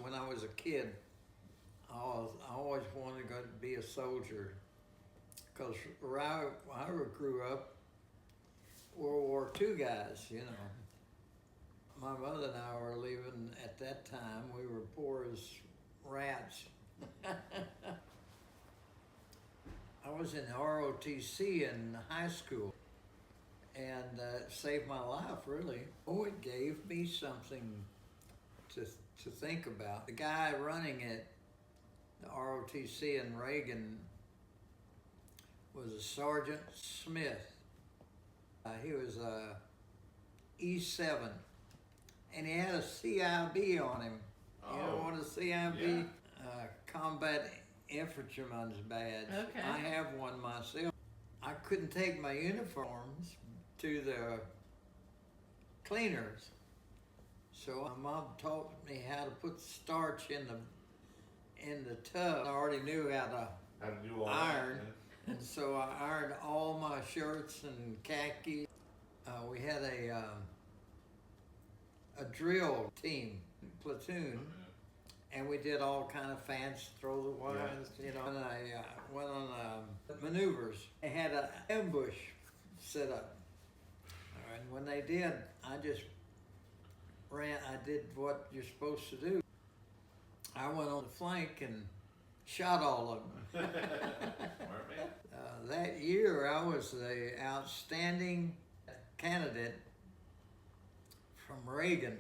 when I was a kid, I always wanted to go to be a soldier, because where I grew up, World War II guys, you know. My mother and I were living at that time. We were poor as rats. I was in ROTC in high school, and it saved my life, really. Oh, it gave me something to think about. The guy running it, the ROTC in Reagan, was a Sergeant Smith. He was a E7, and he had a CIB on him. Oh. You know what a CIB? Yeah. Combat Infantryman's badge. Okay. I have one myself. I couldn't take my uniforms to the cleaners, so my mom taught me how to put starch in the tub. I already knew how to do all iron. that, yeah. And so I ironed all my shirts and khaki. We had a drill team, platoon, and we did all kind of fancy throw the wires, you know. And I went on maneuvers. They had an ambush set up. And when they did, I just ran. I did what you're supposed to do. I went on the flank and shot all of them. That year, I was the outstanding candidate from Reagan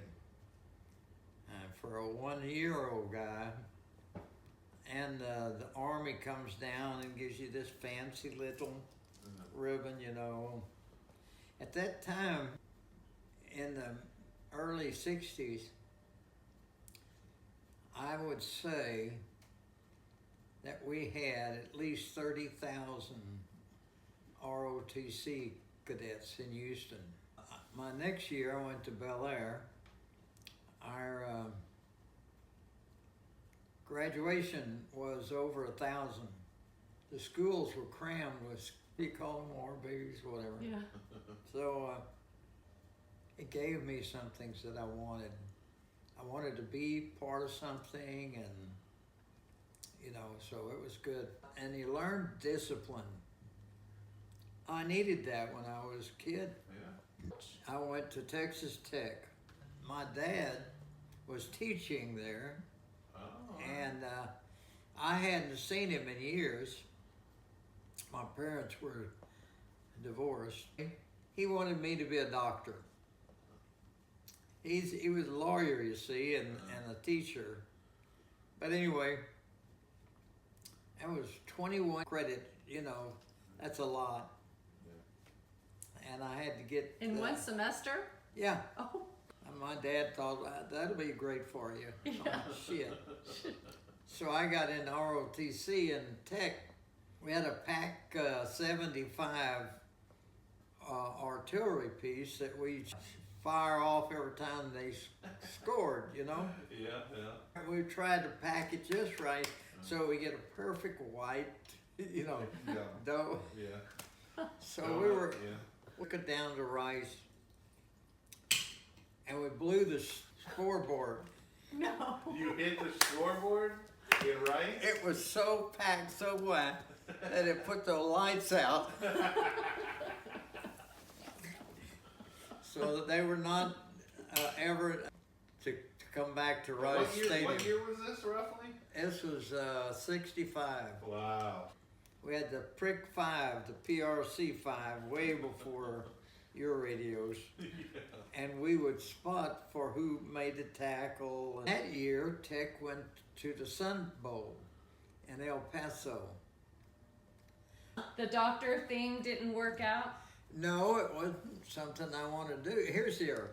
for a 1-year-old guy. And the Army comes down and gives you this fancy little ribbon, you know. At that time, in the early 60s, I would say that we had at least 30,000 ROTC cadets in Houston. My next year, I went to Bel Air. Our graduation was over 1,000. The schools were crammed with, you call them war babies, whatever. Yeah. So it gave me some things that I wanted. I wanted to be part of something, and you know, so it was good. And you learn discipline. I needed that when I was a kid. Yeah. I went to Texas Tech. My dad was teaching there, and I hadn't seen him in years. My parents were divorced. He wanted me to be a doctor. He was a lawyer, you see, and a teacher. But anyway, that was 21 credit, you know, that's a lot. Yeah. And I had to get... In one semester? Yeah. Oh. And my dad thought, that'll be great for you. Yeah. Oh, shit. So I got into ROTC and Tech. We had a PAC 75 artillery piece that we fire off every time they scored, you know? Yeah, yeah. We tried to pack it just right so we get a perfect white, you know, dough. Yeah. So we cut down to rice, and we blew the scoreboard. No. You hit the scoreboard in rice? It was so packed, so wet, that it put the lights out. So that they were not ever to come back to Rice Stadium. What year was this, roughly? This was 65. Wow. We had the Prick 5, the PRC 5, way before your radios. Yeah. And we would spot for who made the tackle. And that year, Tech went to the Sun Bowl in El Paso. The doctor thing didn't work out? No, it wasn't something I wanted to do. Here's here.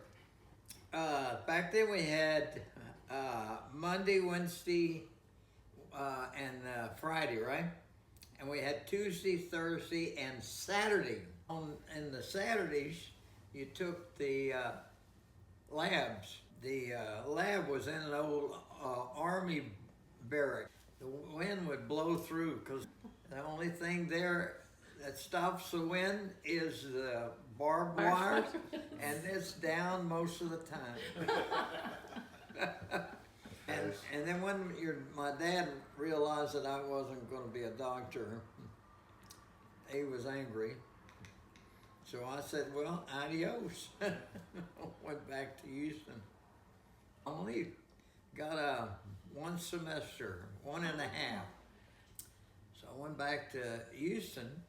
Back then we had Monday, Wednesday, and Friday, right? And we had Tuesday, Thursday, and Saturday. In the Saturdays, you took the labs. The lab was in an old Army barrack. The wind would blow through because the only thing there that stops the wind is the barbed wire, and it's down most of the time. And then when my dad realized that I wasn't going to be a doctor, he was angry. So I said, well, adios. Went back to Houston. Only got one semester, 1.5. So I went back to Houston,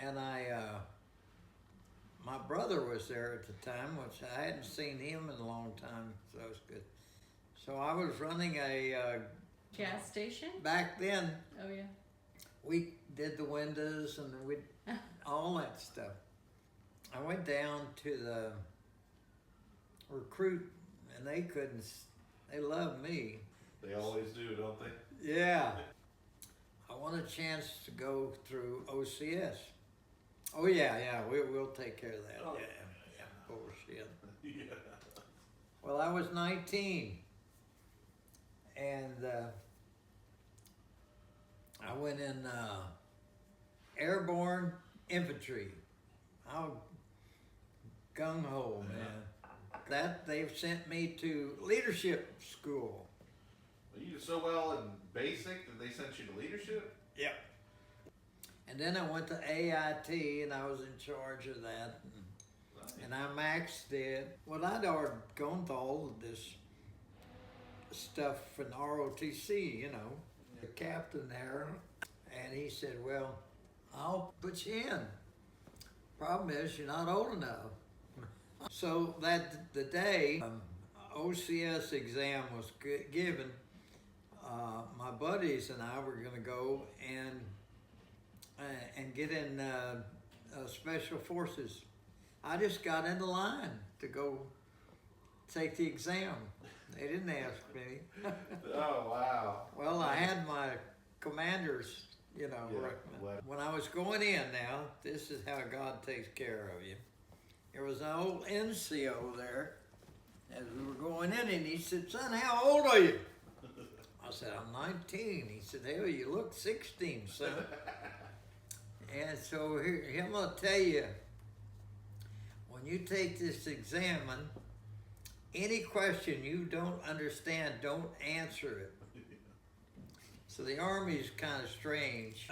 and my brother was there at the time, which I hadn't seen him in a long time, so it was good. So I was running a Gas station? back then. Oh yeah. We did the windows and we all that stuff. I went down to the recruit, and they couldn't. They loved me. They always do, don't they? Yeah. I want a chance to go through OCS. Oh yeah, we'll take care of that. Oh, yeah, bullshit. Yeah. Well, I was 19, and I went in airborne infantry. How gung ho, man! That they've sent me to leadership school. Well, you did so well in basic that they sent you to leadership? Yep. And then I went to AIT, and I was in charge of that. And I maxed it. Well, I'd already gone to all of this stuff in ROTC, you know. The captain there, and he said, well, I'll put you in. Problem is, you're not old enough. So that the day OCS exam was given, my buddies and I were going to go and get in special forces. I just got in the line to go take the exam. They didn't ask me. Oh, wow. Well, I had my commanders, you know, Yeah, recommend. well. When I was going in now, this is how God takes care of you. There was an old NCO there as we were going in, and he said, son, how old are you? I said, I'm 19. He said, hell, you look 16, son. And so here, I'm going to tell you, when you take this exam, any question you don't understand, don't answer it. So the Army's kind of strange.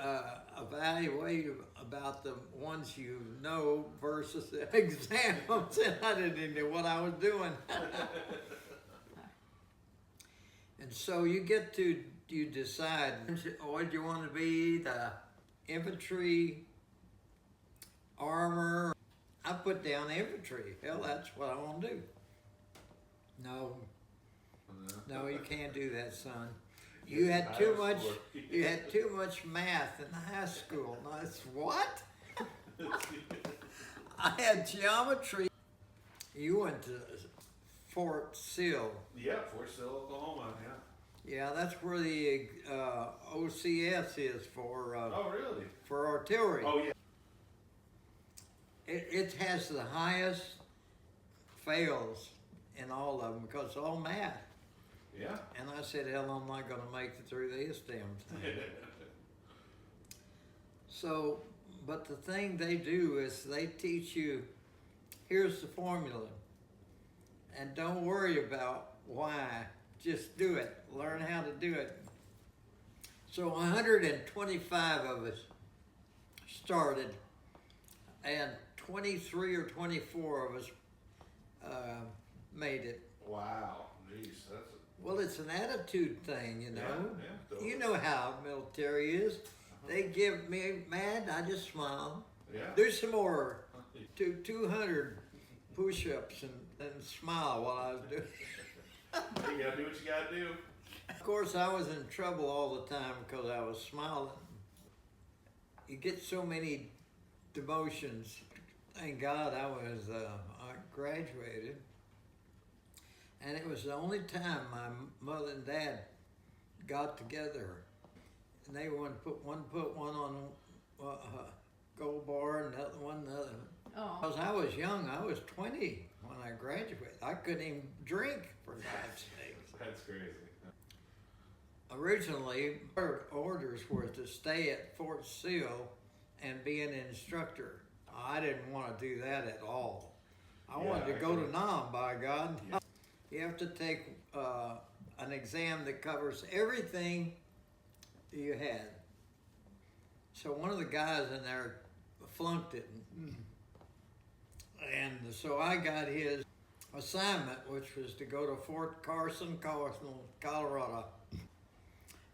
Evaluate about the ones you know versus the exams, and I didn't even know what I was doing. And so you decide, or do you want to be the infantry, armor? I put down infantry. Hell, that's what I want to do. No, you can't do that, son. You had too much. You had too much math in high school. And I said, what? I had geometry. You went to Fort Sill. Yeah, Fort Sill, Oklahoma, yeah. Yeah, that's where the OCS is for. Oh, really? For artillery. Oh, yeah. It has the highest fails in all of them because it's all math. Yeah. And I said, hell, I'm not going to make it through this damn thing. So, but the thing they do is they teach you, here's the formula. And don't worry about why. Just do it. Learn how to do it. So 125 of us started, and 23 or 24 of us made it. Wow. Jeez, that's Well, it's an attitude thing, you know. Yeah, totally. You know how military is. They give me mad, I just smile. Yeah. Do some more. 200 push-ups and smile while I was doing it. You gotta do what you gotta do. Of course, I was in trouble all the time because I was smiling. You get so many demotions. Thank God I graduated. And it was the only time my mother and dad got together. And they wanted to put one on gold bar and the other one the other. Oh. Because I was young, I was 20 when I graduated. I couldn't even drink, for God's sakes. That's crazy. Originally, our orders were to stay at Fort Sill and be an instructor. I didn't want to do that at all. I wanted to go to Nam, by God. Yeah. You have to take an exam that covers everything you had. So one of the guys in there flunked it. And so I got his assignment, which was to go to Fort Carson, Colorado.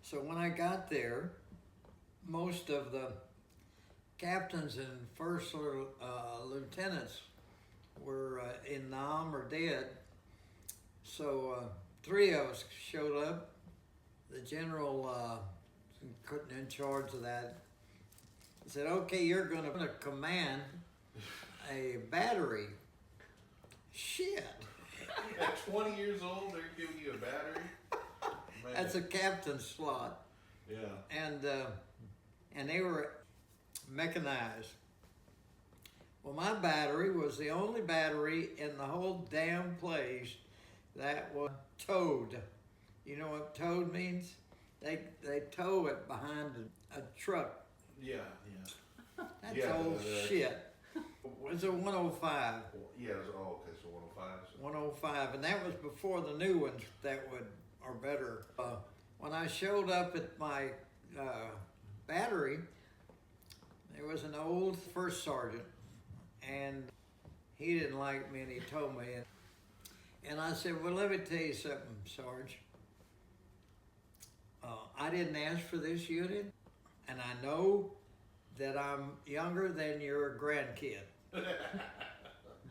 So when I got there, most of the captains and first lieutenants were in Nam or dead. So 3 of us showed up. The general in charge of that said, okay, you're going to command a battery. Shit. At 20 years old, they're giving you a battery? Man. That's a captain's slot. Yeah. And they were mechanized. Well, my battery was the only battery in the whole damn place that was towed. You know what towed means? They tow it behind a truck. Yeah. That's old shit. It's a 105. Yeah, it was, okay, so 105. So. 105, and that was before the new ones that are better. When I showed up at my battery, there was an old first sergeant, and he didn't like me, and he told me, and I said, well, let me tell you something, Sarge. I didn't ask for this unit, and I know that I'm younger than your grandkid,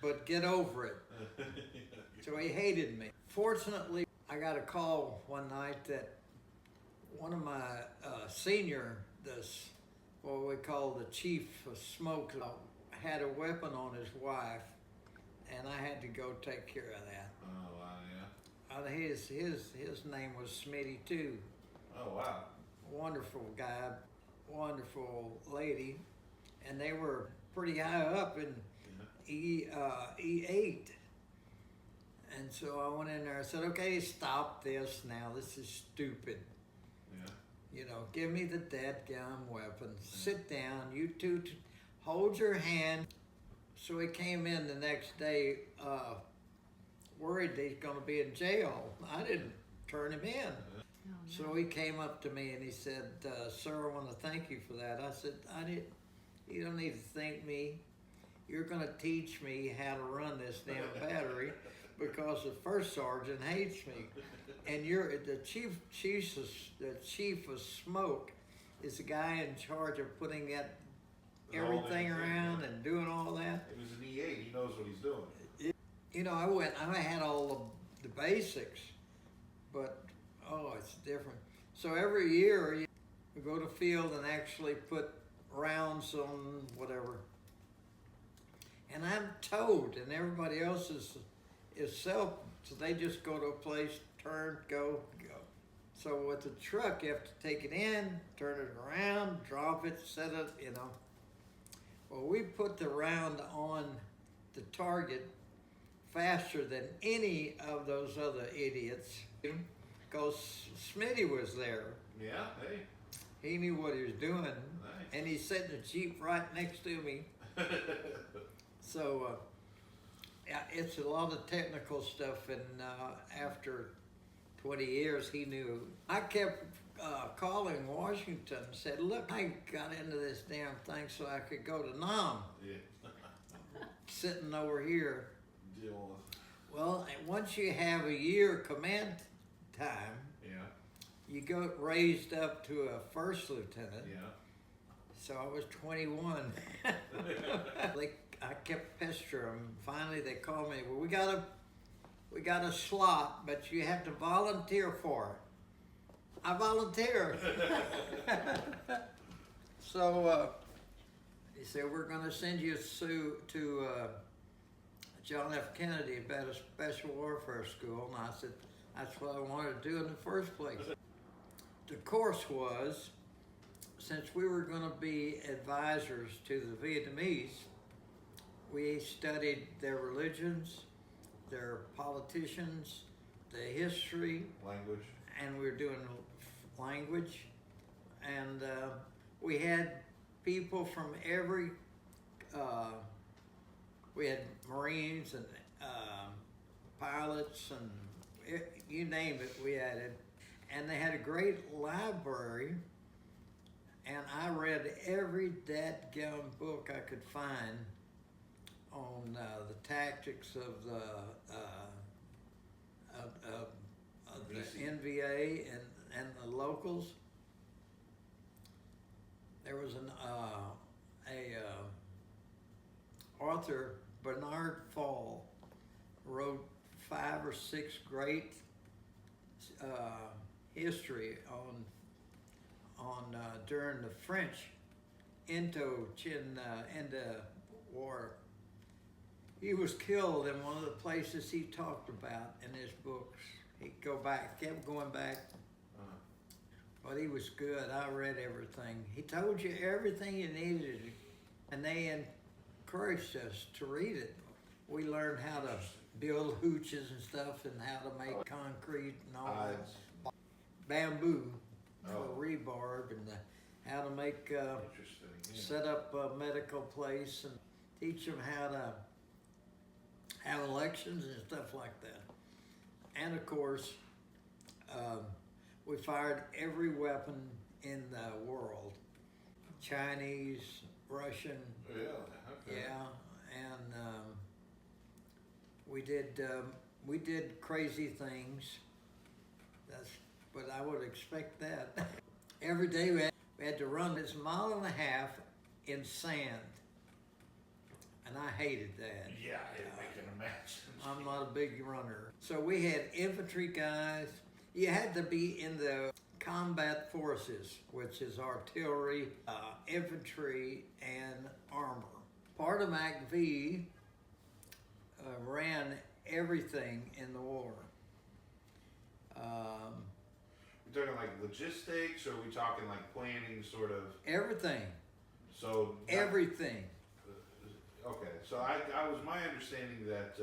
but get over it. So he hated me. Fortunately, I got a call one night that one of my senior, what we call the chief of smoke, had a weapon on his wife, and I had to go take care of that. Oh, wow, yeah. His name was Smitty too. Oh, wow. Wonderful guy, wonderful lady, and they were pretty high up in E8. And so I went in there and said, okay, stop this now. This is stupid. Yeah. You know, give me the dadgum weapon. Sit down. You two hold your hand. So he came in the next day worried that he's going to be in jail. I didn't turn him in. Oh, no. So he came up to me and he said, sir, I want to thank you for that. I said, you don't need to thank me. You're going to teach me how to run this damn battery because the first sergeant hates me. And you're the chief of smoke is the guy in charge of putting that everything around and doing all that. It was an E8. He knows what he's doing. You know, I had all the basics, but it's different. So every year we go to field and actually put rounds on whatever. And I'm towed, and everybody else is self, so they just go to a place, turn, go. So with the truck, you have to take it in, turn it around, drop it, set it, you know. Well, we put the round on the target faster than any of those other idiots, because Smitty was there. Yeah, hey. He knew what he was doing, Nice. and he sat in the Jeep right next to me. So, yeah, it's a lot of technical stuff, and after 20 years, he knew. I kept calling Washington and said, look, I got into this damn thing so I could go to Nam. Yeah. Sitting over here. Deal with. Well, once you have a year command time, Yeah. you go raised up to a first lieutenant. Yeah. So I was 21. I kept pestering them. Finally, they called me. Well, we got a slot, but you have to volunteer for it. I volunteered. So he said, we're going to send you to John F. Kennedy about a special warfare school. And I said, that's what I wanted to do in the first place. The course was, since we were going to be advisors to the Vietnamese, we studied their religions, their politicians, the history. Language. And we were doing language. And we had people from every, we had Marines and pilots and you name it, we had it. And they had a great library, and I read every dadgum book I could find on the tactics of the NVA and the locals. There was an author, Bernard Fall, wrote 5 or 6 great history on during the French Indo War. He was killed in one of the places he talked about in his books. He'd go back, kept going back. But he was good. I read everything. He told you everything you needed, and they encouraged us to read it. We learned how to build hooches and stuff, and how to make concrete and all that. Bamboo for rebarb, and how to make set up a medical place, and teach them how to have elections and stuff like that. And of course, we fired every weapon in the world. Chinese, Russian. Yeah, okay. Yeah, and we did crazy things. But I would expect that. Every day we had to run this 1.5 miles in sand. And I hated that. Yeah, I can imagine. I'm not a big runner. So we had infantry guys. You had to be in the combat forces, which is artillery, infantry, and armor. Part of MACV ran everything in the war. We're talking like logistics, or are we talking like planning, sort of? Everything. So everything. Okay, so I was my understanding that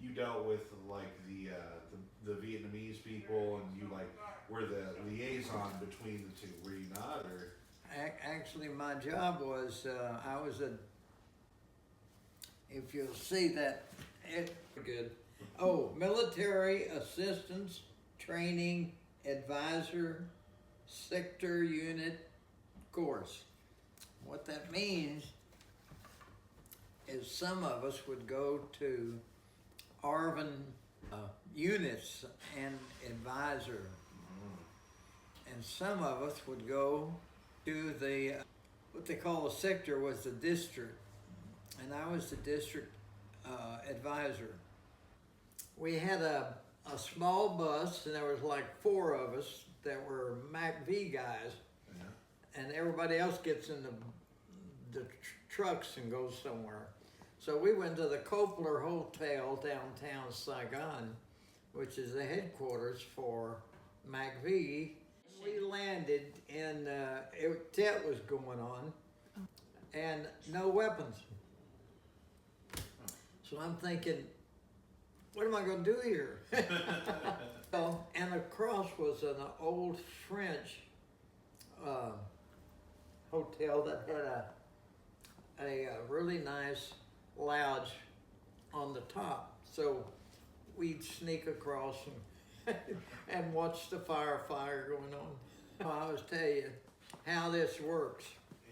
you dealt with like the Vietnamese people, and you like were the liaison between the two. Were you not, or? Actually, my job was I was a. If you'll see that, it's good. Oh, military assistance training advisor sector unit course. What that means is some of us would go to ARVN units and advisor, and some of us would go to the what they call a sector was the district, and I was the district advisor. We had a small bus, and there was like 4 of us that were MACV guys, and everybody else gets in the trucks and goes somewhere. So we went to the Copler Hotel downtown Saigon, which is the headquarters for MACV. We landed and tet was going on, and no weapons. So I'm thinking, what am I going to do here? So, and across was an old French hotel that had a really nice lounge on the top. So we'd sneak across and watch the fire going on. I always tell you how this works.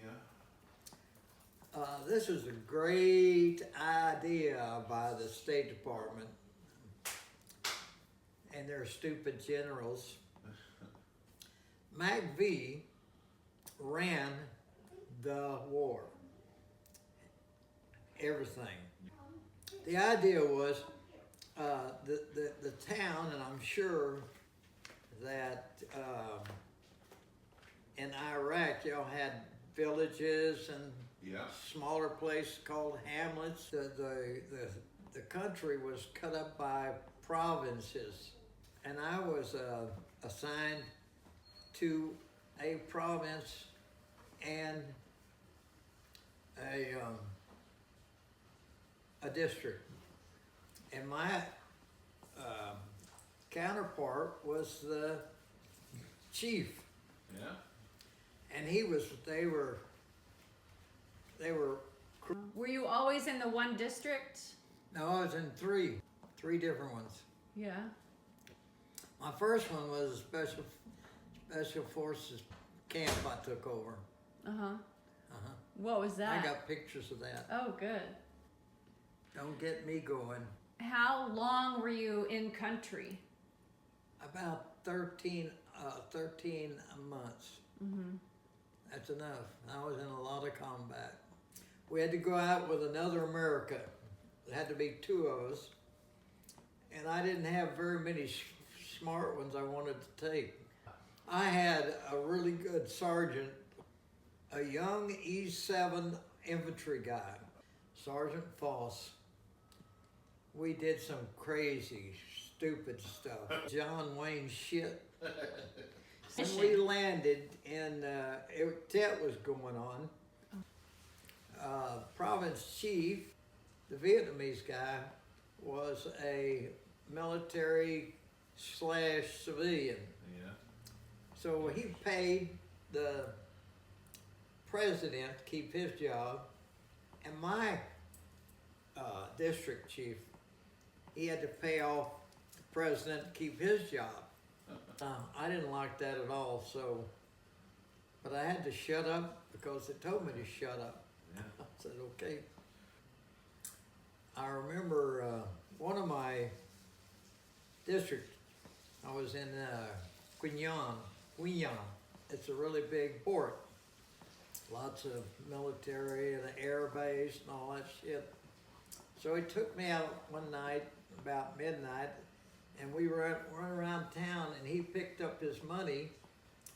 Yeah. This is a great idea by the State Department and their stupid generals. MACV ran the war. Everything. The idea was the town, and I'm sure that in Iraq y'all had villages and smaller places called hamlets. The country was cut up by provinces, and I was assigned to a province and a district. And my counterpart was the chief. Yeah. And they were. Were you always in the one district? No, I was in three different ones. Yeah. My first one was a special forces camp I took over. What was that? I got pictures of that. Oh, good. Don't get me going. How long were you in country? About 13 months. That's enough. I was in a lot of combat. We had to go out with another America. There had to be two of us. And I didn't have very many smart ones I wanted to take. I had a really good sergeant, a young E7 infantry guy, Sergeant Foss. We did some crazy, stupid stuff. John Wayne shit. And we landed in, Tet was going on. Province chief, the Vietnamese guy, was a military / civilian. Yeah. So he paid the president to keep his job, and my district chief, he had to pay off the president to keep his job. I didn't like that at all, so, but I had to shut up because they told me to shut up. Yeah. I said, okay. I remember one of my districts, I was in Quinyon. It's a really big port. Lots of military and an air base and all that shit. So he took me out one night about midnight, and we run around town, and he picked up his money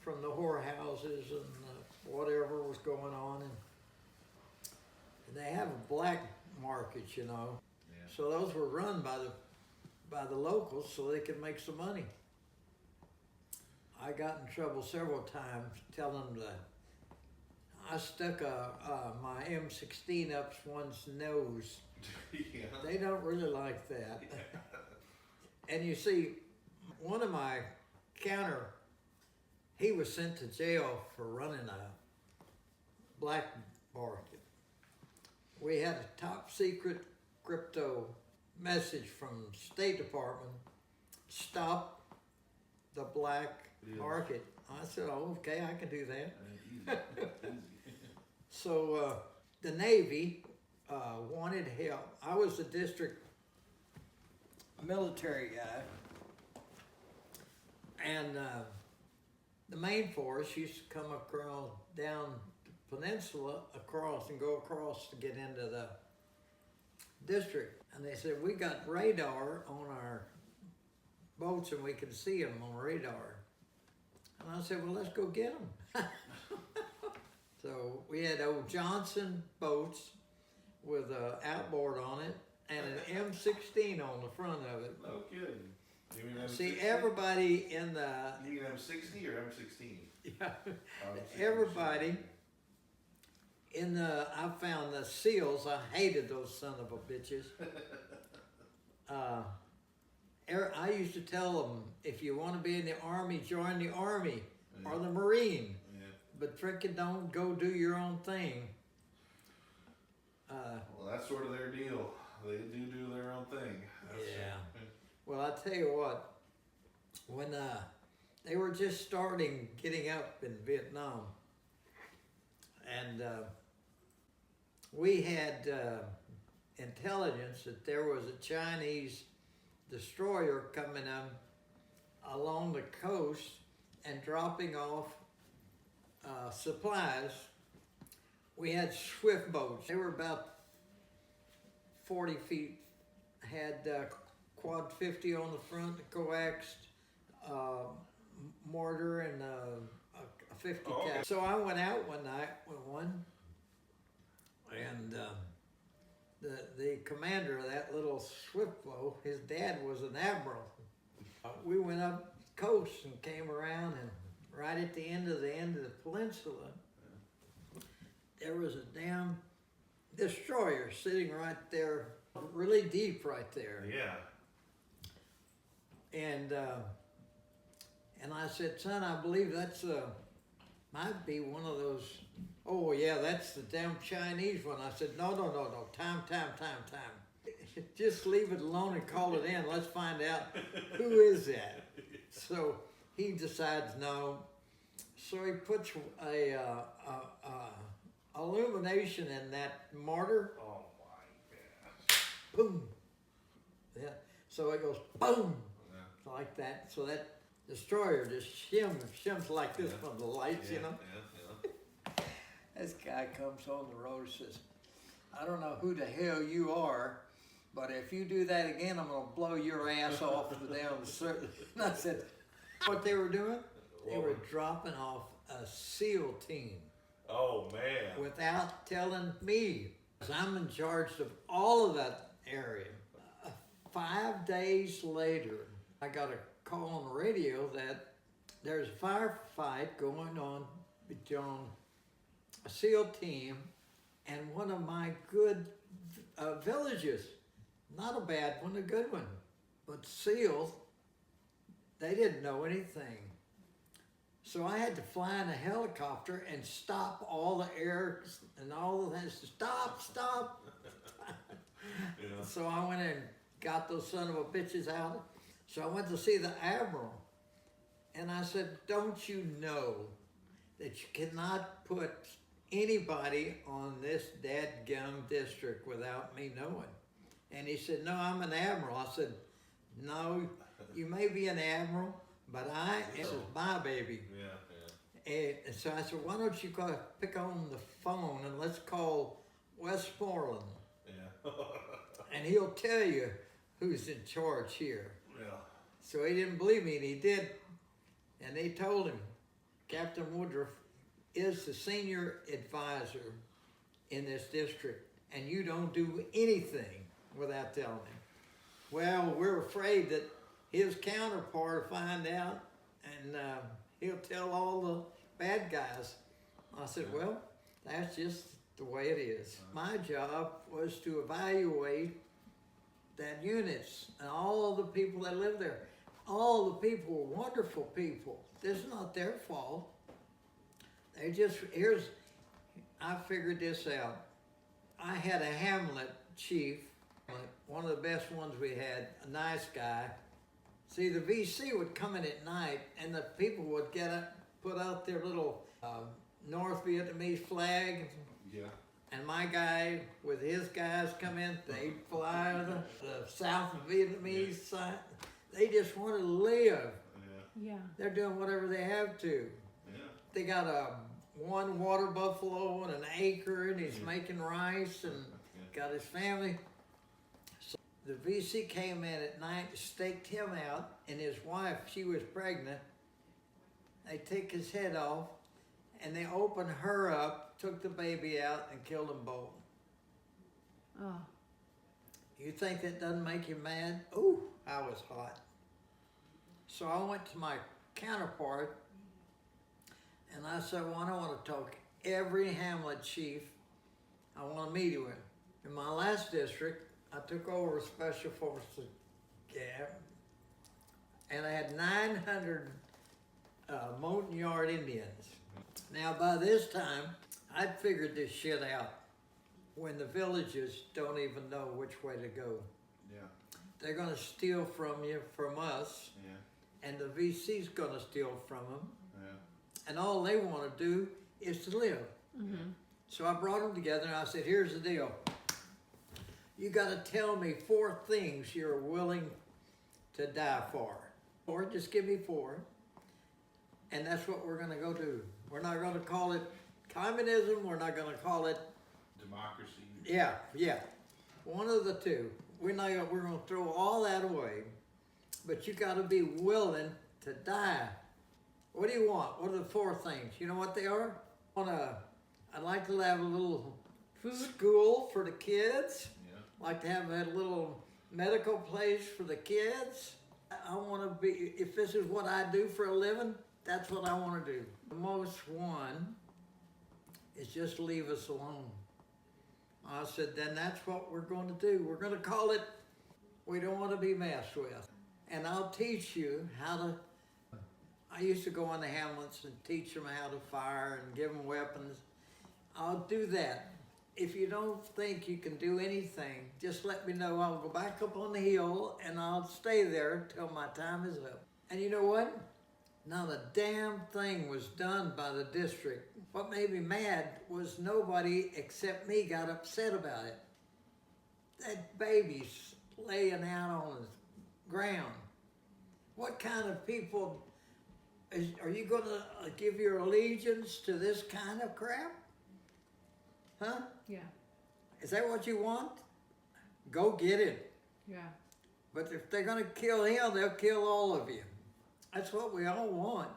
from the whorehouses and whatever was going on. And they have a black market, you know. Yeah. So those were run by the locals so they could make some money. I got in trouble several times telling them that I stuck my M16 up one's nose. Yeah. They don't really like that. And you see, one of my counter, he was sent to jail for running a black market. We had a top secret crypto message from the State Department, stop the black market. I said, oh, okay, I can do that. Easy. So the Navy wanted help. I was the district military guy, and the main force used to come across down the peninsula across and go across to get into the district. And they said, we got radar on our boats and we can see them on radar. And I said, well, let's go get them. So we had old Johnson boats with an outboard on it and an M16 on the front of it. No kidding. You mean M16? See, everybody in the... You mean M60 or M16? Yeah, everybody in the... I found the SEALs. I hated those son of a bitches. I used to tell them, if you want to be in the Army, join the Army or the Marine. Yeah. But frickin' don't go do your own thing. Well, that's sort of their deal. They do their own thing. Yeah. Well, I tell you what, when they were just starting getting up in Vietnam, and we had intelligence that there was a Chinese destroyer coming along the coast and dropping off supplies. We had swift boats. They were about 40 feet, had quad 50 on the front, coaxed mortar and a 50 cal. Okay. So I went out one night with one, and the commander of that little swift boat, his dad was an admiral. We went up coast and came around, and right at the end of the peninsula, there was a damn destroyer sitting right there, really deep right there. Yeah. And I said, son, I believe that's might be one of those. Oh yeah, that's the damn Chinese one. I said, no, time. Just leave it alone and call it in. Let's find out who is that. So he decides no. So he puts a illumination in that mortar. Oh my gosh. Boom. Yeah. So it goes boom, Yeah. like that. So that destroyer just shims like this from the lights, you know. Yeah. This guy comes on the road and says, I don't know who the hell you are, but if you do that again, I'm going to blow your ass off down the circle. And I said, what they were doing? They were dropping off a SEAL team Oh man. without telling me. I'm in charge of all of that area. 5 days later, I got a call on the radio that there's a firefight going on between a SEAL team and one of my good villages. Not a bad one, a good one. But SEALs, they didn't know anything. So I had to fly in a helicopter and stop all the air and all of that. Stop. Yeah. So I went and got those son of a bitches out. So I went to see the admiral. And I said, don't you know that you cannot put anybody on this dadgum district without me knowing? And he said, no, I'm an admiral. I said, no, you may be an admiral, but this is my baby. Yeah. And so I said, why don't you pick on the phone and let's call Westmoreland. Yeah. And he'll tell you who's in charge here. Yeah. So he didn't believe me, and he did. And they told him, Captain Woodruff is the senior advisor in this district, and you don't do anything without telling him. Well, we're afraid that his counterpart will find out, and he'll tell all the bad guys. I said, well, that's just the way it is. My job was to evaluate that units and all the people that live there. All the people were wonderful people. This is not their fault. I figured this out. I had a Hamlet chief, one of the best ones we had, a nice guy. See, the VC would come in at night and the people would put out their little North Vietnamese flag. Yeah. And my guy with his guys come in, they'd fly the South Vietnamese side. They just want to live. Yeah. They're doing whatever they have to. Yeah. They got one water buffalo and an acre, and he's making rice and got his family. So the VC came in at night, staked him out, and his wife, she was pregnant. They take his head off, and they opened her up, took the baby out, and killed them both. Oh. You think that doesn't make you mad? Ooh, I was hot. So I went to my counterpart, and I said, well, I want to talk every Hamlet chief. I want to meet with. In my last district, I took over a special forces camp, and I had 900 Moulton Yard Indians. Now, by this time, I'd figured this shit out. When the villages don't even know which way to go. Yeah. They're going to steal from you, from us, Yeah. and the VC's going to steal from them. Yeah. And all they want to do is to live. Mm-hmm. So I brought them together and I said, here's the deal. You got to tell me 4 things you're willing to die for. Or just give me 4. And that's what we're going to go do. We're not going to call it communism. We're not going to call it Democracy. Yeah. One of the two. We're going to throw all that away. But you got to be willing to die. What do you want? What are the 4 things? You know what they are? I'd like to have a little Food. school for the kids. Yeah. Like to have a little medical place for the kids. I want to be, if this is what I do for a living, that's what I want to do. The most one is just leave us alone. I said, then that's what we're going to do. We're going to call it, we don't want to be messed with. And I'll teach you how to, I used to go on the hamlets and teach them how to fire and give them weapons. I'll do that. If you don't think you can do anything, just let me know. I'll go back up on the hill and I'll stay there until my time is up. And you know what? Not a damn thing was done by the district. What made me mad was nobody except me got upset about it. That baby's laying out on the ground. What kind of people are you going to give your allegiance to this kind of crap? Huh? Yeah. Is that what you want? Go get it. Yeah. But if they're going to kill him, they'll kill all of you. That's what we all want.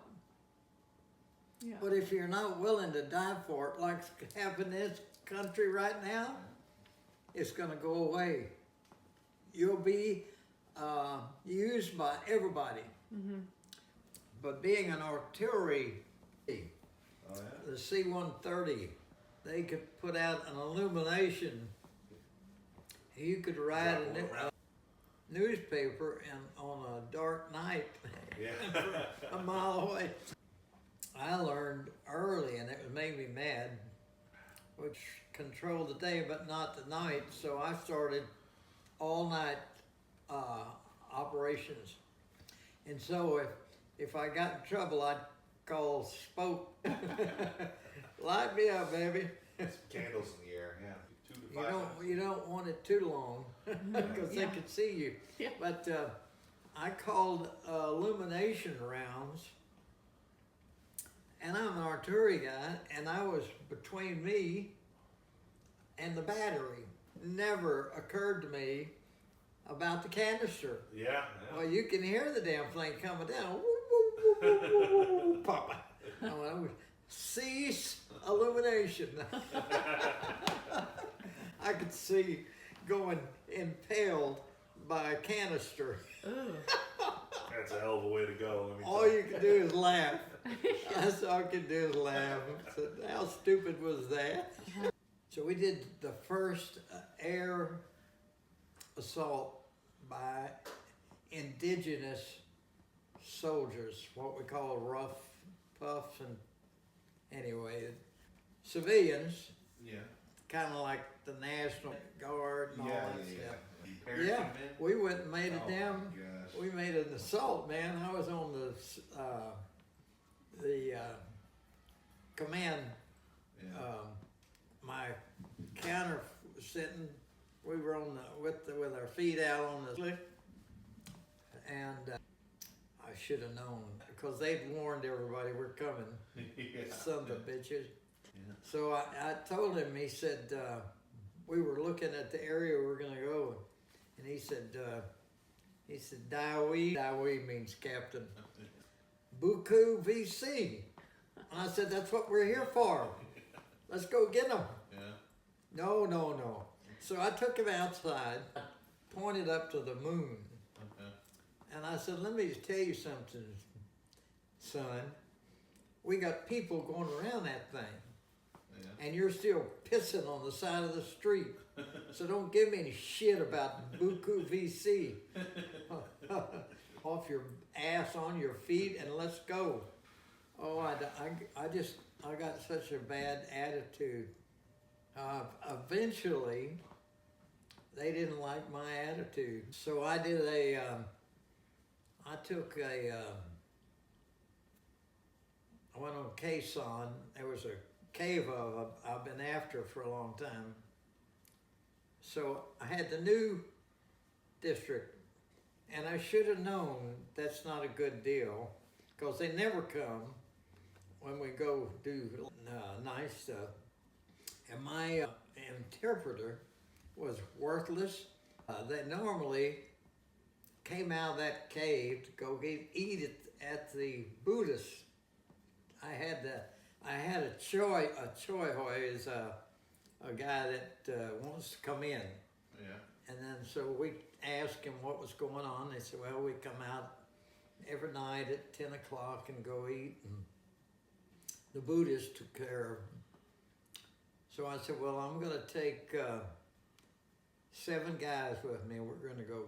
Yeah. But if you're not willing to die for it, like happening in this country right now, it's going to go away. You'll be used by everybody. Mm-hmm. But being an artillery, Oh, yeah? the C-130, they could put out an illumination. You could write a newspaper on a dark night Yeah. a mile away. I learned early, and it made me mad, which controlled the day but not the night. So I started all night operations. And so if I got in trouble, I'd call Spoke. Light me up, baby. Some candles in the air, yeah. 2 to 5 minutes. You don't want it too long because they Yeah. could see you. Yeah. But I called illumination rounds, and I'm an artillery guy, and I was between me and the battery. Never occurred to me about the canister. Yeah. Well, you can hear the damn thing coming down. Woo, woo, woo, woo, woo, woo, papa. Cease illumination. I could see going impaled by a canister. Ooh. That's a hell of a way to go. Let me All tell you can do is laugh. That's all I can do is laugh. So how stupid was that? So we did the first air assault by indigenous soldiers, what we call rough puffs, and anyway, civilians, Yeah. kind of like the National Guard and all that stuff. Parachuting Yeah, in? we went and made Oh it down. my gosh. We made an assault, man. I was on the command. Yeah. My counter was sitting. We were on with our feet out on the cliff, and I should have known because they'd warned everybody we're coming. Yeah. Son of a bitches. Yeah. So I told him. He said we were looking at the area we were gonna go, and he said Dawei. Dawei means captain. Buku VC. And I said, that's what we're here for. Let's go get them. Yeah. No. So I took him outside, pointed up to the moon, and I said, let me just tell you something, son. We got people going around that thing, Yeah. and you're still pissing on the side of the street. So don't give me any shit about Buku VC. Off your ass, on your feet, and let's go. Oh, I got such a bad attitude. Eventually, they didn't like my attitude. So I did I went on Quezon. There was a cave I've been after for a long time. So I had the new district, and I should have known that's not a good deal, because they never come when we go do nice stuff. And my interpreter was worthless. They normally came out of that cave to go eat it at the Buddhist. I had a choi hoi is a guy that wants to come in. Yeah. And then so we asked him what was going on. They said, well, we come out every night at 10 o'clock and go eat. And the Buddhists took care of them. So I said, well, I'm going to take 7 guys with me. We're going to go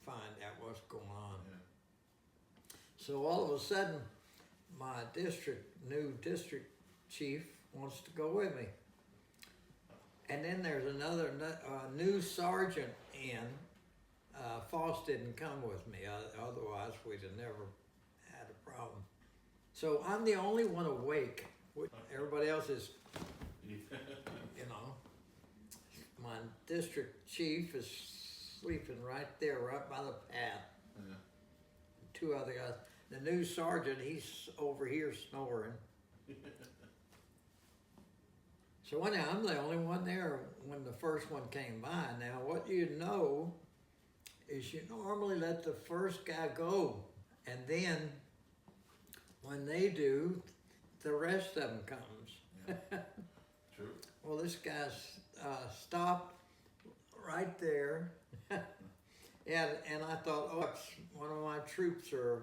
find out what's going on. Yeah. So all of a sudden, my new district chief wants to go with me. And then there's another new sergeant in, Foss didn't come with me, otherwise we'd have never had a problem. So I'm the only one awake. Everybody else is, you know, my district chief is sleeping right there, right by the path. Yeah. Two other guys. The new sergeant, he's over here snoring. So anyhow, I'm the only one there when the first one came by. Now, what you know is you normally let the first guy go, and then when they do, the rest of them comes. Yeah. True. Well, this guy stopped right there. And I thought, oh, it's one of my troops are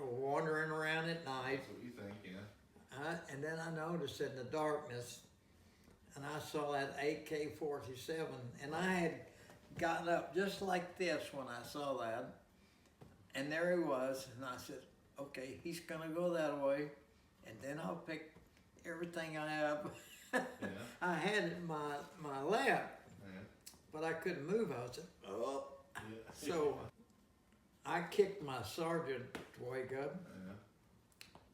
wandering around at night. That's what you think, yeah. And then I noticed in the darkness, and I saw that AK-47, and I had gotten up just like this when I saw that, and there he was, and I said, okay, he's gonna go that way, and then I'll pick everything I have. Yeah. I had it in my lap, Yeah. but I couldn't move. I said, oh. Yeah. So I kicked my sergeant to wake up. Yeah.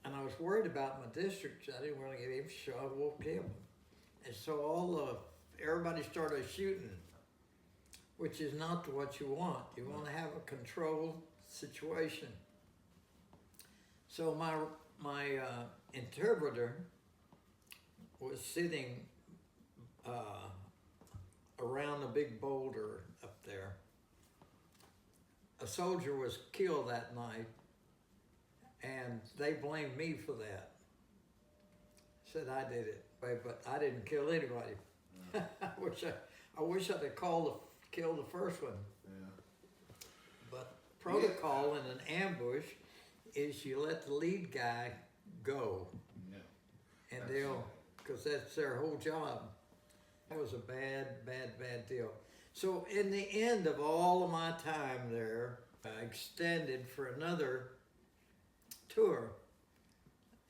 And I was worried about my district. I didn't want to get him shot. I woke him. And so everybody started shooting, which is not what you want. You want to have a controlled situation. So my interpreter was sitting around a big boulder up there. A soldier was killed that night, and they blamed me for that. Said I did it, but I didn't kill anybody. Yeah. I wish I'd have killed the first one. Yeah. But protocol in an ambush is you let the lead guy go, Yeah. and because that's their whole job. That was a bad deal. So in the end of all of my time there, I extended for another tour.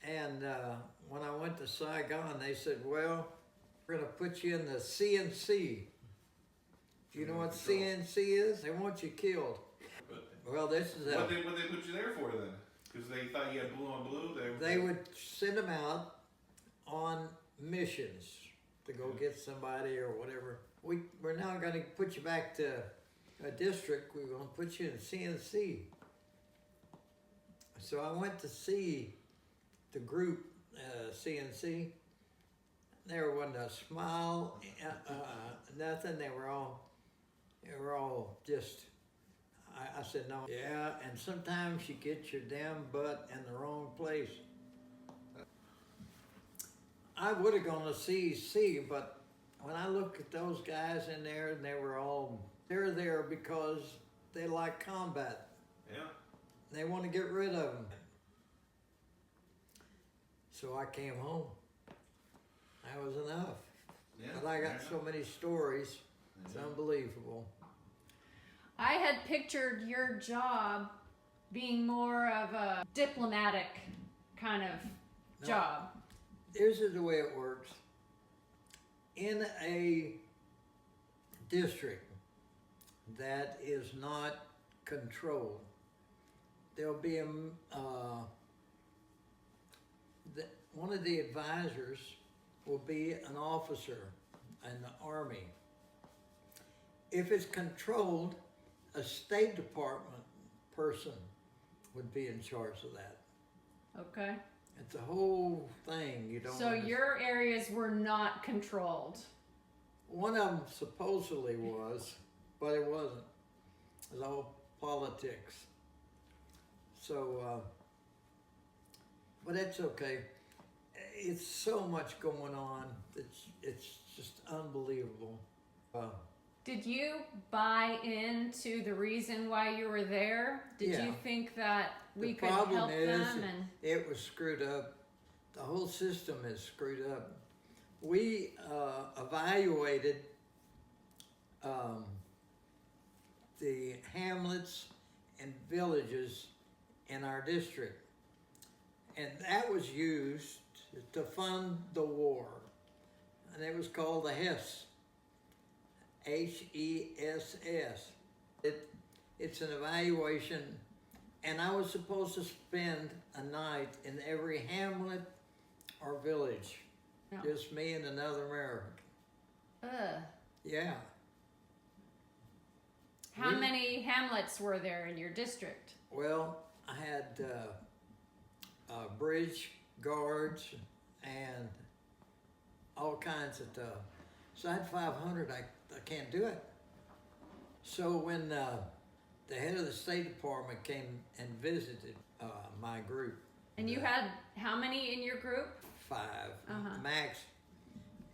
And when I went to Saigon, they said, well, we're gonna put you in the CNC. Do you know what CNC is? They want you killed. Well, this is What they put you there for then? Because they thought you had blue on blue? They would send them out on missions to go get somebody or whatever. We're now going to put you back to a district. We're going to put you in CNC. So I went to see the group CNC. There wasn't a smile, nothing. They were all just. I said no. Yeah, and sometimes you get your damn butt in the wrong place. I would have gone to CEC, but when I look at those guys in there, and they're there because they like combat. Yeah. They want to get rid of them. So I came home. That was enough. Yeah. But I got so many stories. It's unbelievable. I had pictured your job being more of a diplomatic kind of job. Here's the way it works. In a district that is not controlled, there'll be one of the advisors will be an officer in the Army. If it's controlled, a State Department person would be in charge of that. Okay. It's a whole thing. You don't. So your areas were not controlled. One of them supposedly was, but it wasn't. It was all politics. So, but it's okay. It's so much going on. It's just unbelievable. Did you buy into the reason why you were there? Did you think that we could help them? And it was screwed up. The whole system is screwed up. We evaluated the hamlets and villages in our district, and that was used to fund the war, and it was called the HESS. HESS. It's an evaluation, and I was supposed to spend a night in every hamlet or village. No. Just me and another American. Ugh. Yeah. How We- many hamlets were there in your district? Well, I had bridge guards and all kinds of stuff. So I had 500. I can't do it. So when the head of the State Department came and visited my group, And you had how many in your group? 5 Uh-huh. max,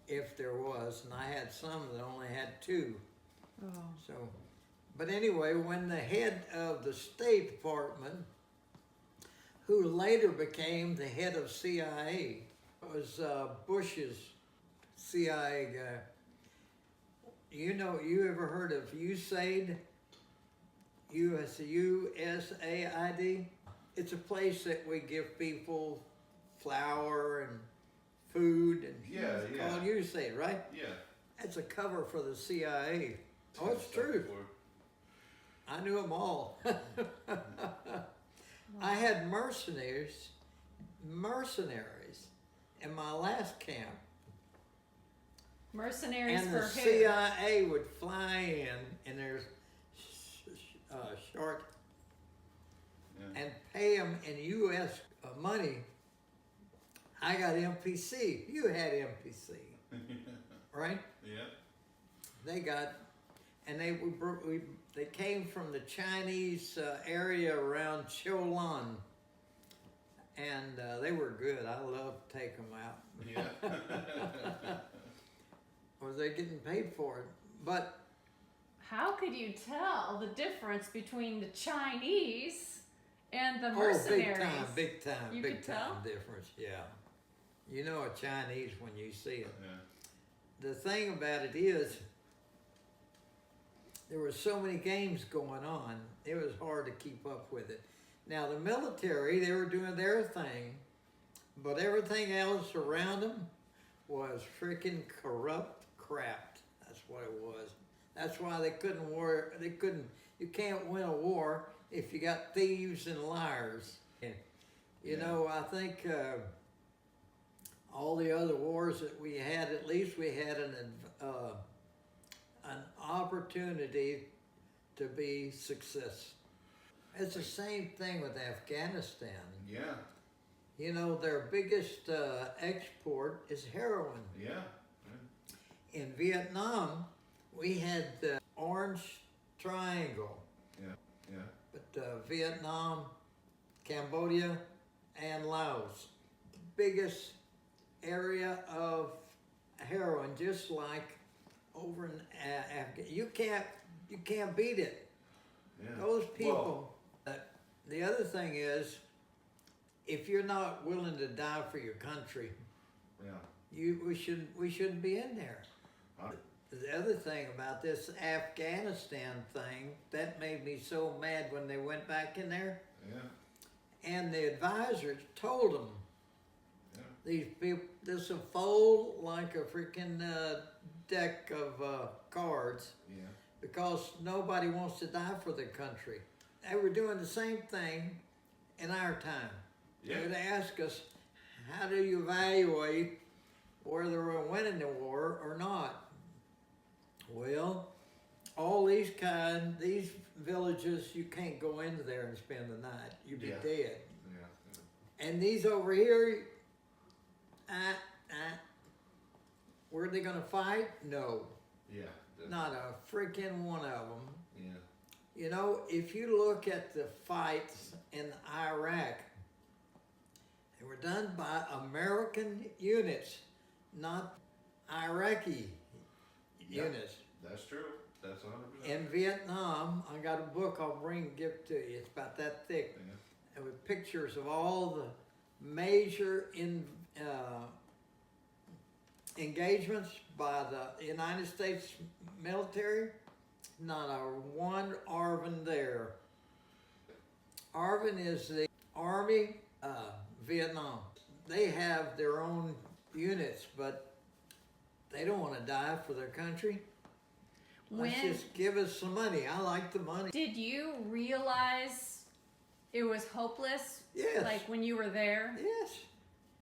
if there was, and I had some that only had 2. Oh. So, but anyway, when the head of the State Department, who later became the head of CIA, was Bush's CIA guy. You ever heard of USAID? USAID? It's a place that we give people flour and food, and Yeah, it's yeah. called USAID, right? Yeah. That's a cover for the CIA. Oh, it's true. I knew them all. I had mercenaries in my last camp. Mercenaries And for the who? CIA would fly in their short Yeah. and pay them in U.S. Money. I got MPC. You had MPC, right? Yeah. They got, and they came from the Chinese area around Cholan, and they were good. I loved to take them out. Yeah. Was they getting paid for it? But How could you tell the difference between the Chinese and the mercenaries? big time You could tell? difference. Yeah, you know a Chinese when you see it. Yeah. The thing about it is, there were so many games going on, it was hard to keep up with it. Now the military, they were doing their thing, but everything else around them was freaking corrupt crap. That's what it was. That's why they couldn't war. You can't win a war if you got thieves and liars. And, you know, I think all the other wars that we had, at least we had an opportunity to be successful. It's the same thing with Afghanistan. Yeah. You know, their biggest export is heroin. Yeah. In Vietnam, we had the Orange Triangle. Yeah. Yeah. But Vietnam, Cambodia, and Laos, the biggest area of heroin, just like over in Afghanistan. You can't beat it. Yeah. Those people. The other thing is, if you're not willing to die for your country, Yeah. we shouldn't be in there. The other thing about this Afghanistan thing, that made me so mad when they went back in there. Yeah. And the advisors told them, Yeah. these people, this will fold like a freaking deck of cards, Yeah. because nobody wants to die for their country. They were doing the same thing in our time. Yeah. They would ask us, how do you evaluate whether we're winning the war or not? Well, all these villages, you can't go into there and spend the night. You'd be Yeah. dead. Yeah. And these over here, were they gonna fight? No, Yeah. not a freaking one of them. Yeah. You know, if you look at the fights in Iraq, they were done by American units, not Iraqi Yeah. units. That's true. That's 100%. In Vietnam, I got a book I'll give to you. It's about that thick. Yeah. And with pictures of all the major engagements by the United States military. Not a one ARVN there. ARVN is the Army Vietnam. They have their own units, but they don't want to die for their country. Let's When just give us some money. I like the money. did you realize it was hopeless? Yes. Like when you were there? Yes.